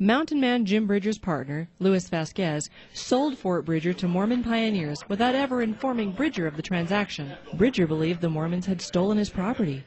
Mountain Man Jim Bridger's partner, Louis Vasquez, sold Fort Bridger to Mormon pioneers without ever informing Bridger of the transaction. Bridger believed the Mormons had stolen his property.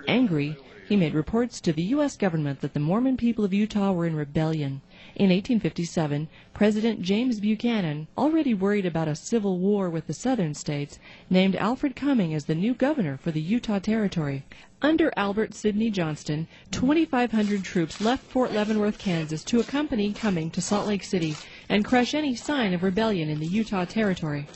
Angry, he made reports to the U.S. government that the Mormon people of Utah were in rebellion. In 1857, President James Buchanan, already worried about a civil war with the southern states, named Alfred Cumming as the new governor for the Utah Territory. Under Albert Sidney Johnston, 2,500 troops left Fort Leavenworth, Kansas to accompany Cumming to Salt Lake City and crush any sign of rebellion in the Utah Territory.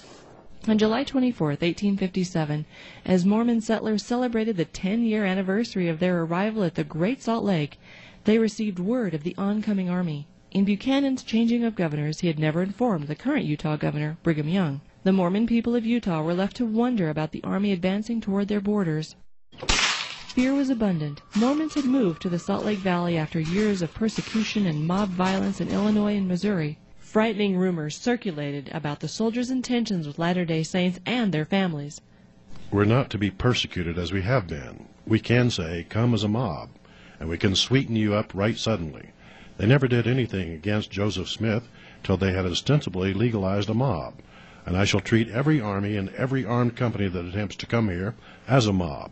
On July 24, 1857, as Mormon settlers celebrated the 10-year anniversary of their arrival at the Great Salt Lake, they received word of the oncoming army. In Buchanan's changing of governors, he had never informed the current Utah governor, Brigham Young. The Mormon people of Utah were left to wonder about the army advancing toward their borders. Fear was abundant. Mormons had moved to the Salt Lake Valley after years of persecution and mob violence in Illinois and Missouri. Frightening rumors circulated about the soldiers' intentions with Latter-day Saints and their families. We're not to be persecuted as we have been. We can say, come as a mob, and we can sweeten you up right suddenly. They never did anything against Joseph Smith till they had ostensibly legalized a mob, and I shall treat every army and every armed company that attempts to come here as a mob.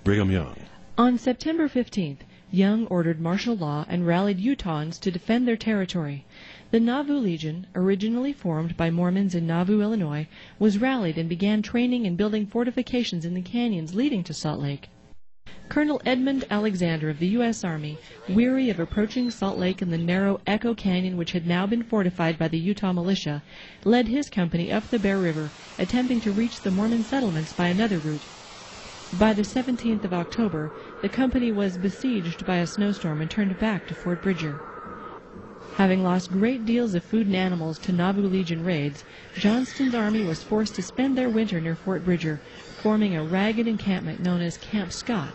Brigham Young. On September 15th, Young ordered martial law and rallied Utahns to defend their territory. The Nauvoo Legion, originally formed by Mormons in Nauvoo, Illinois, was rallied and began training and building fortifications in the canyons leading to Salt Lake. Colonel Edmund Alexander of the U.S. Army, weary of approaching Salt Lake in the narrow Echo Canyon which had now been fortified by the Utah militia, led his company up the Bear River, attempting to reach the Mormon settlements by another route. By the 17th of October, the company was besieged by a snowstorm and turned back to Fort Bridger. Having lost great deals of food and animals to Nauvoo Legion raids, Johnston's army was forced to spend their winter near Fort Bridger, forming a ragged encampment known as Camp Scott.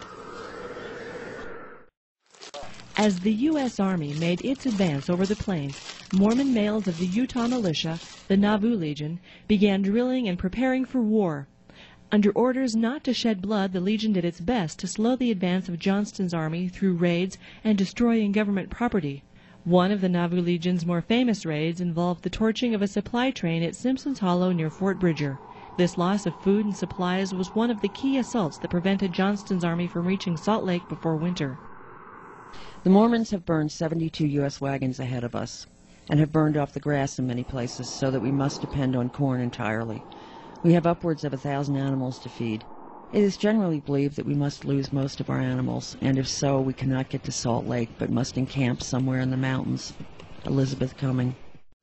As the U.S. Army made its advance over the plains, Mormon males of the Utah militia, the Nauvoo Legion, began drilling and preparing for war. Under orders not to shed blood, the Legion did its best to slow the advance of Johnston's army through raids and destroying government property. One of the Nauvoo Legion's more famous raids involved the torching of a supply train at Simpson's Hollow near Fort Bridger. This loss of food and supplies was one of the key assaults that prevented Johnston's army from reaching Salt Lake before winter. The Mormons have burned 72 U.S. wagons ahead of us and have burned off the grass in many places so that we must depend on corn entirely. We have upwards of 1,000 animals to feed. It is generally believed that we must lose most of our animals, and if so, we cannot get to Salt Lake, but must encamp somewhere in the mountains. Elizabeth Cumming.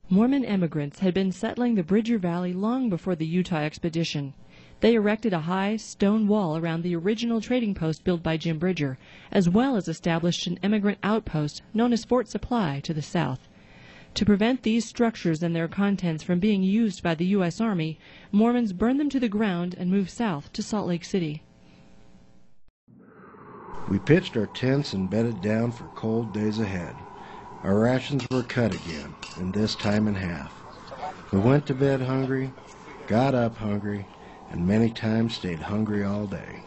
Mormon emigrants had been settling the Bridger Valley long before the Utah expedition. They erected a high stone wall around the original trading post built by Jim Bridger, as well as established an emigrant outpost known as Fort Supply to the south. To prevent these structures and their contents from being used by the U.S. Army, Mormons burned them to the ground and moved south to Salt Lake City. We pitched our tents and bedded down for cold days ahead. Our rations were cut again, and this time in half. We went to bed hungry, got up hungry, and many times stayed hungry all day.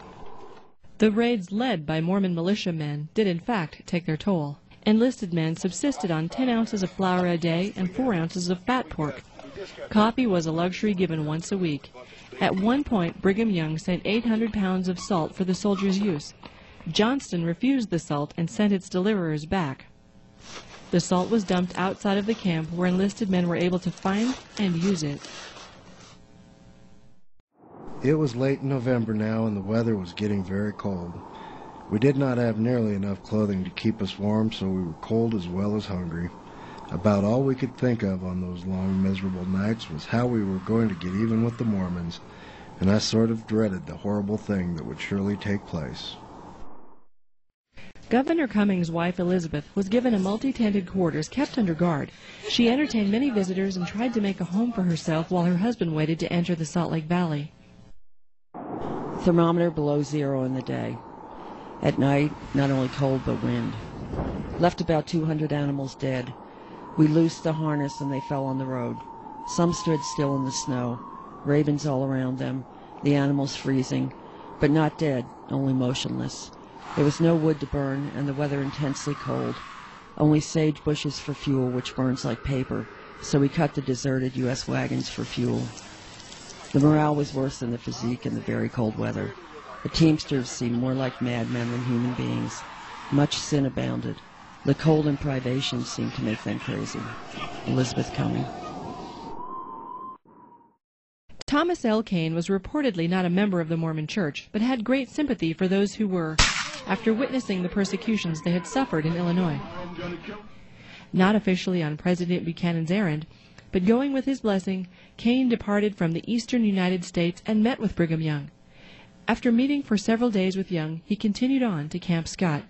The raids led by Mormon militiamen did in fact take their toll. Enlisted men subsisted on 10 ounces of flour a day and 4 ounces of fat pork. Coffee was a luxury given once a week. At one point, Brigham Young sent 800 pounds of salt for the soldiers' use. Johnston refused the salt and sent its deliverers back. The salt was dumped outside of the camp where enlisted men were able to find and use it. It was late in November now, and the weather was getting very cold. We did not have nearly enough clothing to keep us warm, so we were cold as well as hungry. About all we could think of on those long, miserable nights was how we were going to get even with the Mormons, and I sort of dreaded the horrible thing that would surely take place. Governor Cumming's wife, Elizabeth, was given a multi-tented quarters kept under guard. She entertained many visitors and tried to make a home for herself while her husband waited to enter the Salt Lake Valley. Thermometer below zero in the day. At night, not only cold but wind. Left about 200 animals dead. We loosed the harness and they fell on the road. Some stood still in the snow, ravens all around them, the animals freezing, but not dead, only motionless. There was no wood to burn and the weather intensely cold. only sage bushes for fuel, which burns like paper, so we cut the deserted U.S. wagons for fuel. The morale was worse than the physique in the very cold weather. The teamsters seemed more like madmen than human beings. Much sin abounded. The cold and privation seemed to make them crazy. Elizabeth Cumming. Thomas L. Kane was reportedly not a member of the Mormon Church, but had great sympathy for those who were, after witnessing the persecutions they had suffered in Illinois. Not officially on President Buchanan's errand, but going with his blessing, Kane departed from the eastern United States and met with Brigham Young. After meeting for several days with Young, he continued on to Camp Scott.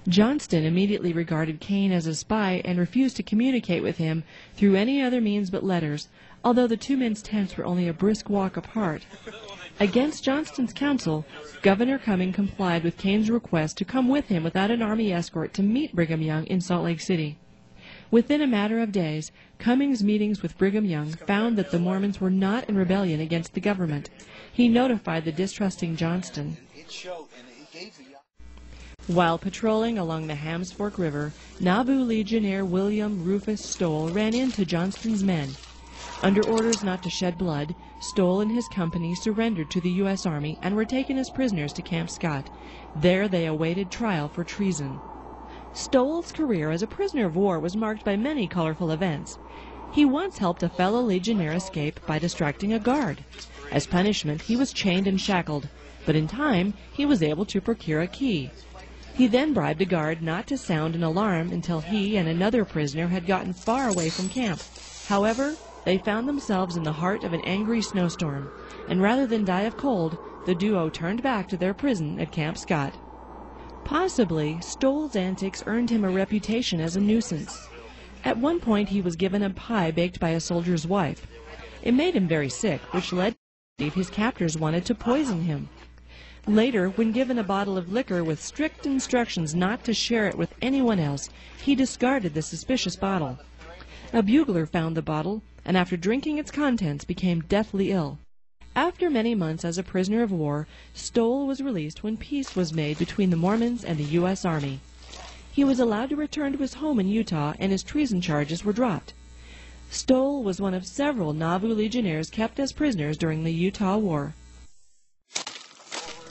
Johnston immediately regarded Kane as a spy and refused to communicate with him through any other means but letters, although the two men's tents were only a brisk walk apart. Against Johnston's counsel, Governor Cumming complied with Kane's request to come with him without an army escort to meet Brigham Young in Salt Lake City. Within a matter of days, Cumming's meetings with Brigham Young found that the Mormons were not in rebellion against the government. He notified the distrusting Johnston. While patrolling along the Hams Fork River, Nauvoo Legionnaire William Rufus Stoll ran into Johnston's men. Under orders not to shed blood, Stoll and his company surrendered to the U.S. Army and were taken as prisoners to Camp Scott. There they awaited trial for treason. Stoll's career as a prisoner of war was marked by many colorful events. He once helped a fellow Legionnaire escape by distracting a guard. As punishment, he was chained and shackled, but in time he was able to procure a key. He then bribed a guard not to sound an alarm until he and another prisoner had gotten far away from camp. However, they found themselves in the heart of an angry snowstorm, and rather than die of cold, the duo turned back to their prison at Camp Scott. Possibly, Stoll's antics earned him a reputation as a nuisance. At one point, he was given a pie baked by a soldier's wife. It made him very sick, which led to believe his captors wanted to poison him. Later, when given a bottle of liquor with strict instructions not to share it with anyone else, he discarded the suspicious bottle. A bugler found the bottle, and after drinking its contents became deathly ill. After many months as a prisoner of war, Stoll was released when peace was made between the Mormons and the U.S. Army. He was allowed to return to his home in Utah, and his treason charges were dropped. Stoll was one of several Nauvoo Legionnaires kept as prisoners during the Utah War.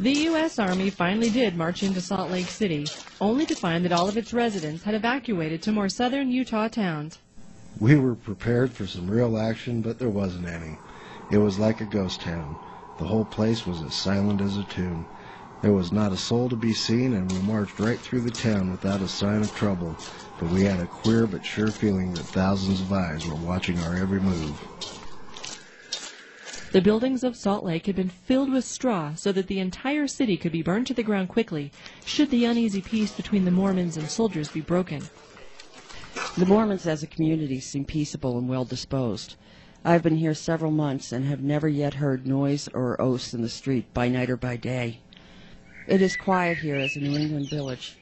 The U.S. Army finally did march into Salt Lake City, only to find that all of its residents had evacuated to more southern Utah towns. We were prepared for some real action, but there wasn't any. It was like a ghost town. The whole place was as silent as a tomb. There was not a soul to be seen, and we marched right through the town without a sign of trouble, but we had a queer but sure feeling that thousands of eyes were watching our every move. The buildings of Salt Lake had been filled with straw so that the entire city could be burned to the ground quickly, should the uneasy peace between the Mormons and soldiers be broken. The Mormons as a community seem peaceable and well-disposed. I have been here several months and have never yet heard noise or oaths in the street by night or by day. It is quiet here as a New England village.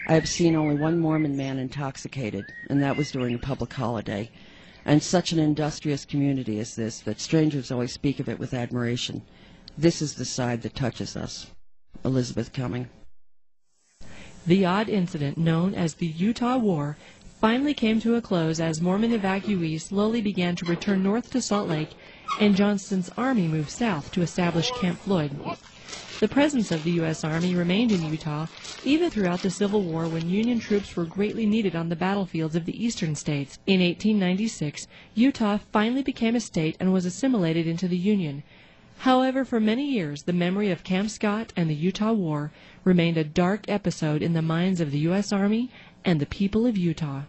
I have seen only one Mormon man intoxicated, and that was during a public holiday. And such an industrious community as this that strangers always speak of it with admiration. This is the side that touches us. Elizabeth Cumming. The odd incident known as the Utah War finally came to a close as Mormon evacuees slowly began to return north to Salt Lake, and Johnston's army moved south to establish Camp Floyd. The presence of the U.S. Army remained in Utah even throughout the Civil War, when Union troops were greatly needed on the battlefields of the eastern states. In 1896, Utah finally became a state and was assimilated into the Union. However, for many years, the memory of Camp Scott and the Utah War remained a dark episode in the minds of the U.S. Army and the people of Utah.